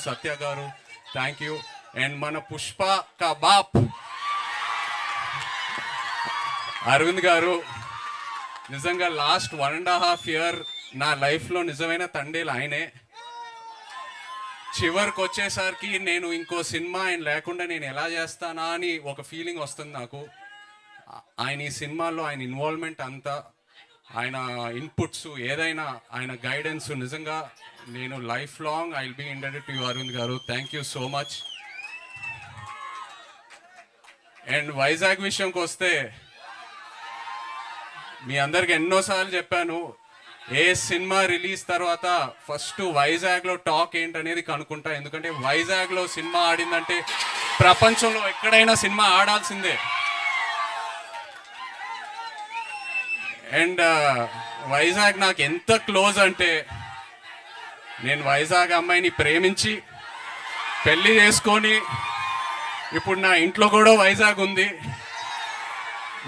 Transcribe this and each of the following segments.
సత్య గారు thank you. And మన పుష్ప కా బాప్ అరవింద్ గారు, నిజంగా లాస్ట్ 1.5 year నా లైఫ్లో నిజమైన తండేలు ఆయనే. చివరికి వచ్చేసరికి నేను ఇంకో సినిమా ఆయన లేకుండా నేను ఎలా చేస్తానా అని ఒక ఫీలింగ్ వస్తుంది నాకు. ఆయన ఈ సినిమాలో ఆయన ఇన్వాల్వ్మెంట్ అంతా, ఆయన ఇన్పుట్స్, ఏదైనా ఆయన గైడెన్స్, నిజంగా నేను life long I will be indebted to you Aravind garu. Thank you so much. And Vizag విషయంకి వస్తే, మీ అందరికి ఎన్నోసార్లు చెప్పాను, ఏ సినిమా రిలీజ్ తర్వాత ఫస్ట్ వైజాగ్లో టాక్ ఏంటనేది కనుక్కుంటా. ఎందుకంటే వైజాగ్లో సినిమా ఆడిందంటే ప్రపంచంలో ఎక్కడైనా సినిమా ఆడాల్సిందే. అండ్ వైజాగ్ నాకు ఎంత క్లోజ్ అంటే, నేను వైజాగ్ అమ్మాయిని ప్రేమించి పెళ్లి చేసుకొని ఇప్పుడు నా ఇంట్లో కూడా వైజాగ్ ఉంది.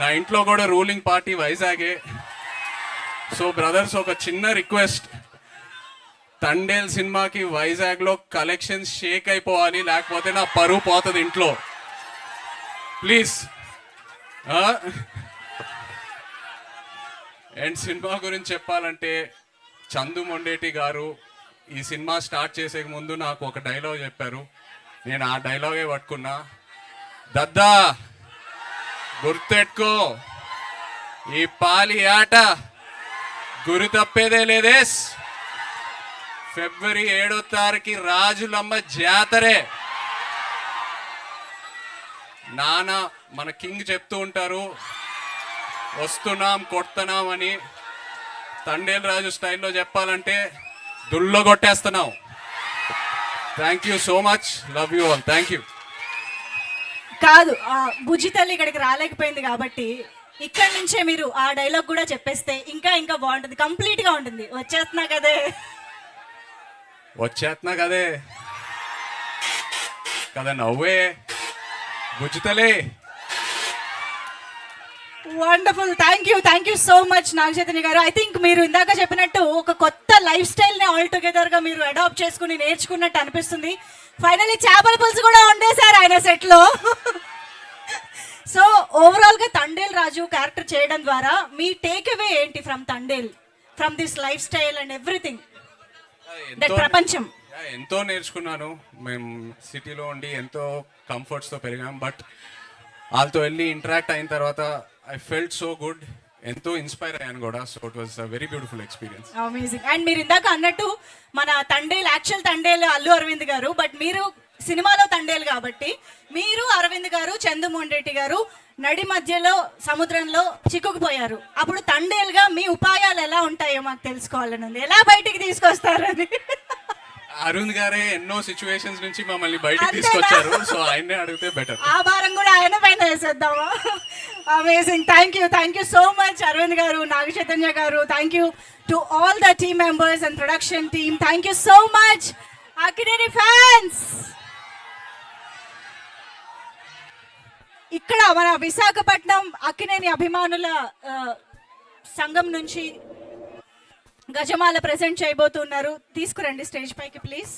నా ఇంట్లో కూడా రూలింగ్ పార్టీ వైజాగే. సో బ్రదర్స్, ఒక చిన్న రిక్వెస్ట్, తండేల్ సినిమాకి వైజాగ్లో కలెక్షన్స్ షేక్ అయిపోవాలి, లేకపోతే నా పరువు పోతుంది ఇంట్లో. ప్లీజ్. అండ్ సినిమా గురించి చెప్పాలంటే, చందు మొండేటి గారు ఈ సినిమా స్టార్ట్ చేసే ముందు నాకు ఒక డైలాగ్ చెప్పారు. నేను ఆ డైలాగే పట్టుకున్నా. దద్దా గుర్తెట్టుకో, ఈ పాలి ఆట గురి తప్పేదే లేదేస్. February 7వ రాజులమ్మ జాతరే. నాన్న మన కింగ్ చెప్తూ ఉంటారు, వస్తున్నాం కొడుతున్నాం అని. తండేల్ రాజు స్టైల్లో చెప్పాలంటే దుల్లో కొట్టేస్తున్నాం. Thank you so much, love you all, thank you. కాదు, బుజ్జి తల్లి ఇక్కడికి రాలేకపోయింది కాబట్టి ఇక్కడి నుంచే మీరు ఆ డైలాగ్ కూడా చెప్పేస్తే ఇంకా ఇంకా బాగుంటుంది, కంప్లీట్ గా ఉంటుంది. వచ్చేస్తున్నా కదే కదా నవ్వే బుజ్జితలే. Wonderful, thank you so much Naga Chaitanya garu. I think మీరు ఇందాక చెప్పినట్టు ఒక కొత్త లైఫ్ స్టైల్ ని ఆల్ టుగెదర్ గా మీరు అడాప్ట్ చేసుకుని నేర్చుకున్నట్టు అనిపిస్తుంది. ఫైనల్లీ చేపల పులుసు కూడా వండేశారు ఆయన సెట్ లో. సో ఓవరాల్ గా తండేల్ రాజు క్యారెక్టర్ చేయడం ద్వారా మీ టేక్ అవే ఏంటి from Thandel, from this life style and everything, that ప్రపంచం? ఎంతో నేర్చుకున్నాను. మేము సిటీలో ఉండి ఎంతో కంఫర్ట్స్తో పెరిగాం. బట్ వాళ్ళతో వెళ్ళి ఇంటరాక్ట్ అయిన తర్వాత ఐ ఫెల్ట్ సో గుడ్, ఎంతో ఇన్స్పైర్ అయ్యాను కూడా. So it was a very beautiful experience. Amazing. And మీరు ఇందాక అన్నట్టు మన తండేల్, యాక్చువల్ తండేల్ అల్లు అరవింద్ గారు, బట్ మీరు సినిమాలో తండేల్ కాబట్టి మీరు అరవింద్ గారు, చందుమోహన్ రెడ్డి గారు నడి మధ్యలో సముద్రంలో చిక్కుకుపోయారు. అప్పుడు తండేల్గా మీ ఉపాయాలు ఎలా ఉంటాయో మాకు తెలుసుకోవాలని ఉంది, ఎలా బయటికి తీసుకొస్తారని. అరుణ్ గారే ఎన్నో సిచ్యువేషన్స్ నుంచి మమ్మల్ని బయటికి తీసుకొచ్చారు. సో ఆయన్నే అడిగితే బెటర్. ఆ భారం కూడా ఆయన పైన వేసేద్దామా? Amazing. Thank you so much Aravind garu, Naga Chaitanya garu. Thank you to all the team members and production team. Thank you so much Akkineni fans. ఇక్కడ మన విశాఖపట్నం అక్కినేని అభిమానుల సంఘం నుంచి గజమాల ప్రెజెంట్ చేయబోతున్నారు. తీసుకురండి స్టేజ్ పైకి ప్లీజ్.